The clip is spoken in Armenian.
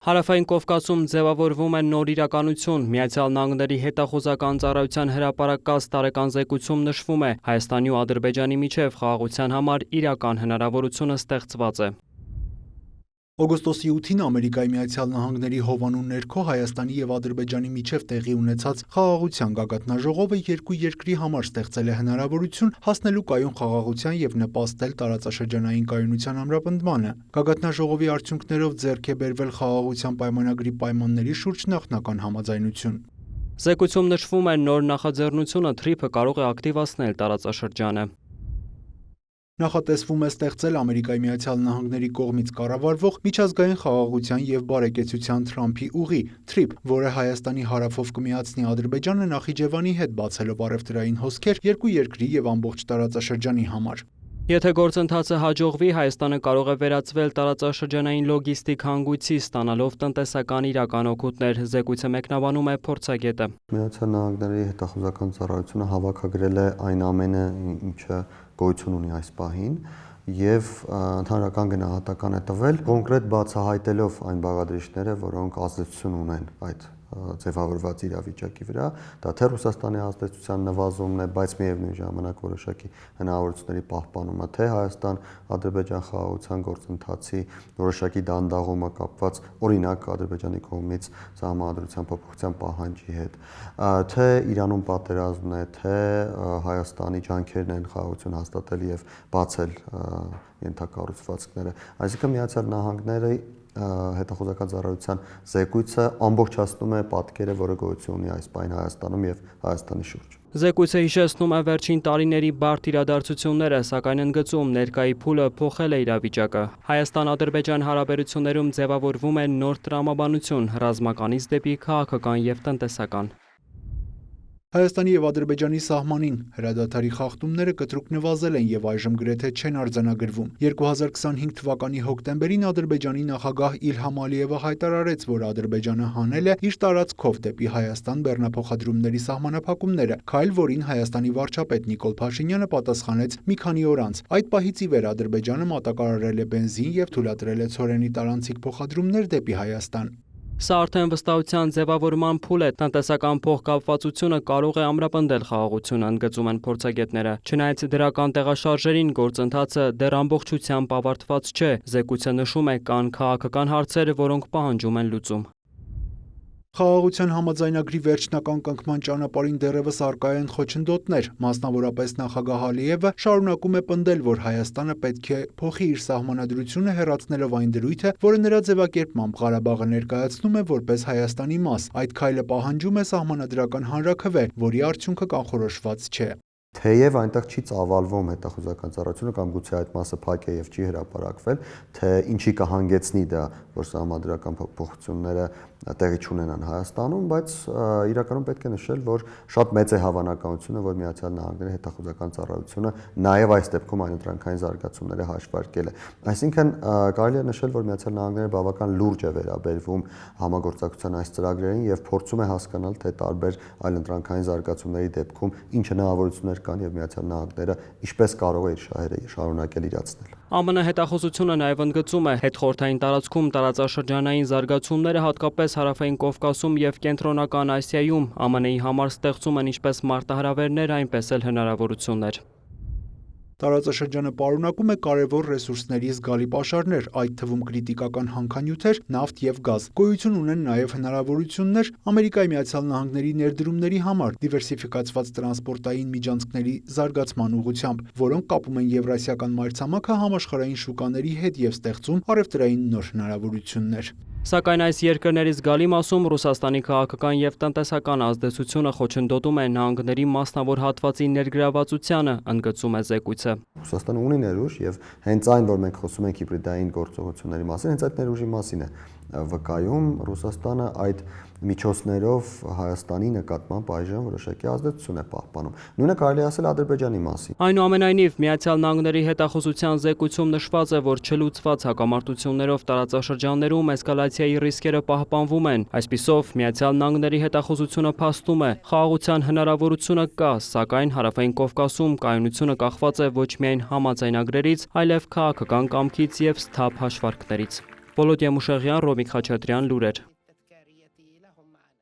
Հարավային Կովկասում ձևավորվում է նոր իրականություն։ Միացյալ Նահանգների հետախուզական ծառայության հրապարակած տարեկան զեկույցում նշվում է Հայաստանի ու Ադրբեջանի միջև խաղաղության համար իրական հնարավորությունը ստեղծված է։ Օգոստոսի 8-ին Ամերիկայի Միացյալ Նահանգների հովանու ներքո Հայաստանի եւ Ադրբեջանի միջև տեղի ունեցած խաղաղության գագաթնաժողովը երկու երկրի համար ստեղծել է հնարավորություն հասնելու կայուն խաղաղության եւ նպաստել տարածաշրջանային կայունության ամրապնդմանը։ Գագաթնաժողովի արդյունքներով ձեռք է բերվել խաղաղության պայմանագրի պայմանների շուրջ նախնական համաձայնություն։ Զեկույցում նշվում է նոր նախաձեռնությունը թրիփը կարող է ակտիվացնել տարածաշրջանը։ Նախատեսվում է ստեղծել Ամերիկայի Միացյալ Նահանգների կողմից կառավարվող միջազգային խաղաղության եւ բարեկեցության Թրամփի ուղի (TRIP), որը Հայաստանի հարավով կմիացնի Ադրբեջանը Նախիջևանի հետ, բացելով առևտրային հոսքեր երկու երկրի եւ ամբողջ տարածաշրջանի համար։ Եթե գործընթացը հաջողվի, Հայաստանը կարող է վերածվել տարածաշրջանային լոգիստիկ հանգույցի, ստանալով տնտեսական իրական օգուտներ, զեկույցը մեկնաբանում է փորձագետը։ Միացյալ Նահանգների հետախուզական ծառայությունը հավաքագրել է այն ամենը, ինչը գոյություն ունի այս պահին եւ ընդհանրական գնահատական է տվել, կոնկրետ բացահայտելով այն բաղադրիչները, որոնք ազդեցություն ունեն այդ ձևավորված իրավիճակի վրա, դա թե Ռուսաստանի ազդեցության նվազումն է, բայց միևնույն ժամանակ որոշակի հնարավորությունների պահպանումը, թե Հայաստան-Ադրբեջան խաղաղության գործընթացի որոշակի դանդաղումը կապված օրինակ Ադրբեջանի կողմից սահմանադրության փոփոխության պահանջի հետ, թե Իրանում պատերազմն է, թե Հայաստանի ջանքերն են խաղաղություն հաստատել եւ բացել ենթակառուցվածքները, այսինքն Միացյալ Նահանգների հետախուզական ծառայության զեկույցը ամբողջացնում է պատկերը, որը գոյություն ունի այս պահին Հայաստանում եւ Հայաստանի շուրջ։ Զեկույցը հիշեցնում է վերջին տարիների բարդ իրադարձությունները, սակայն ընդգծում ներկայի փուլը փոխել է իրավիճակը։ Հայաստան-Ադրբեջան հարաբերություններում ձևավորվում է նոր տրամաբանություն, ռազմականից դեպի քաղաքական եւ տնտեսական։ Հայաստանի եւ Ադրբեջանի սահմանին հրադադարի խախտումները կտրուկ նվազել են եւ այժմ գրեթե չեն արձանագրվում։ 2025 թվականի հոկտեմբերին Ադրբեջանի նախագահ Իլհամ Ալիևը հայտարարեց, որ Ադրբեջանը հանել է իր տարածքով դեպի Հայաստան բեռնափոխադրումների սահմանափակումները, քայլ, որին Հայաստանի վարչապետ Նիկոլ Փաշինյանը պատասխանեց մի քանի օր անց։ Այդ պահից ի վեր Ադրբեջանը մատակարարել է բենզին եւ թույլատրել է ցորենի տարանցիկ փոխադրումներ դեպի Հայաստան։ Սա արդեն վստահության ձևավորման փուլ է, տնտեսական փոխկապվածությունը կարող է ամրապնդել խաղաղությունը, ընդգծում են փորձագետները։ Չնայած դրական տեղաշարժերին, գործընթացը դեռ ամբողջությամբ ավարտված չէ, զեկույցը նշում է կան քաղաքական հարցեր, որոնք պահանջում են լուծում։ Խաղաղության համաձայնագրի վերջնական կնքման ճանապարհին դեռևս առկա են խոչընդոտներ, մասնավորապես նախագահ Ալիևը շարունակում է պնդել, որ Հայաստանը պետք է փոխի իր սահմանադրությունը, հեռացնելով այն դրույթը, որը նրա ձևակերպմամբ Ղարաբաղը ներկայացնում է որպես Հայաստանի մաս։ Այդ քայլը պահանջում է սահմանադրական հանրաքվե, որի արդյունքը կանխորոշված չէ։ Թեև այնտեղ չի ծավալվում հետախուզական ծառայությունը կամ գուցե այդ մասը փակ է եւ չի հրապարակվել, թե ինչի կհանգեցնի դա, որ սահմանադրական փոփոխությունները տեղի չունենան Հայաստանում, բայց իրականում պետք է նշել, որ շատ մեծ է հավանականությունը, որ Միացյալ Նահանգների հետախուզական ծառայությունը նաեւ այս դեպքում այն ընտրանքային զարգացումները հաշվարկել է։ Այսինքն կարելի է նշել, որ Միացյալ Նահանգները բավական լուրջ է վերաբերվում համագործակցության այս ծրագրերին եւ փորձում է հասկանալ, թե տարբեր այլ ընտրանքային զարգացումների դեպքում ինչ հնարավորություններ կան եւ Միացյալ Նահանգները ինչպես կարող է իր շահերը շարունակել իրացնել։ ԱՄՆ հետախուզությունը նաև ընդգծում է հետխորհրդային տարածքում տարածաշրջանային զարգացումները հատկապես Հարավային Կովկասում եւ Կենտրոնական Ասիայում ԱՄՆ-ի համար ստեղծում են ինչպես մարտահրավերներ, այնպես էլ հնարավորություններ։ Տարածաշրջանը պարունակում է կարևոր ռեսուրսների զգալի պաշարներ, այդ թվում կրիտիկական հանքանյութեր, նավթ եւ գազ։ Գոյություն ունեն նաեւ հնարավորություններ Ամերիկայի Միացյալ Նահանգների ներդրումների համար դիվերսիֆիկացված տրանսպորտային միջանցքների զարգացման ուղղությամբ, որոնք կապում են Եվրասիական մայրցամաքը համաշխարհային շուկաների հետ եւ ստեղծում առևտրային նոր հնարավորություններ։ Սակայն այս երկրների զգալի մասում Ռուսաստանի քաղաքական եւ տնտեսական ազդեցությունը խոչընդոտում է նահանգների մասնավոր հատվածի ներգրավվածությանը, ընդգծում է զեկույցը։ Ռուսաստանը ունի ներուժ եւ հենց այն, որ մենք խոսում ենք հիբրիդային գործողությունների մասին, հենց այդ ներուժի մասին է վկայում Ռուսաստանը այդ միջոցներով Հայաստանի նկատմամբ այժմ որոշակի ազդեցություն է պահպանում։ Նույնը կարելի է ասել Ադրբեջանի մասին։ Այնուամենայնիվ, Միացյալ Նահանգների հետախուզության զեկույցում նշված է, որ չլուծված հակամարտություններով տարածաշրջաններում էսկալացիայի ռիսկերը պահպանվում են։ Այսպիսով, Միացյալ Նահանգների հետախուզությունը փաստում է, խաղաղության հնարավորությունը կա, սակայն Հարավային Կովկասում կայունությունը կախված է ոչ միայն համաձայնագրերից, այլև քաղաքական կամքից եւ սթափ հաշվարկներից։ Վոլոդիա Մուշեղյան, Ռոմիկ Խաչատրյան, լուրեր։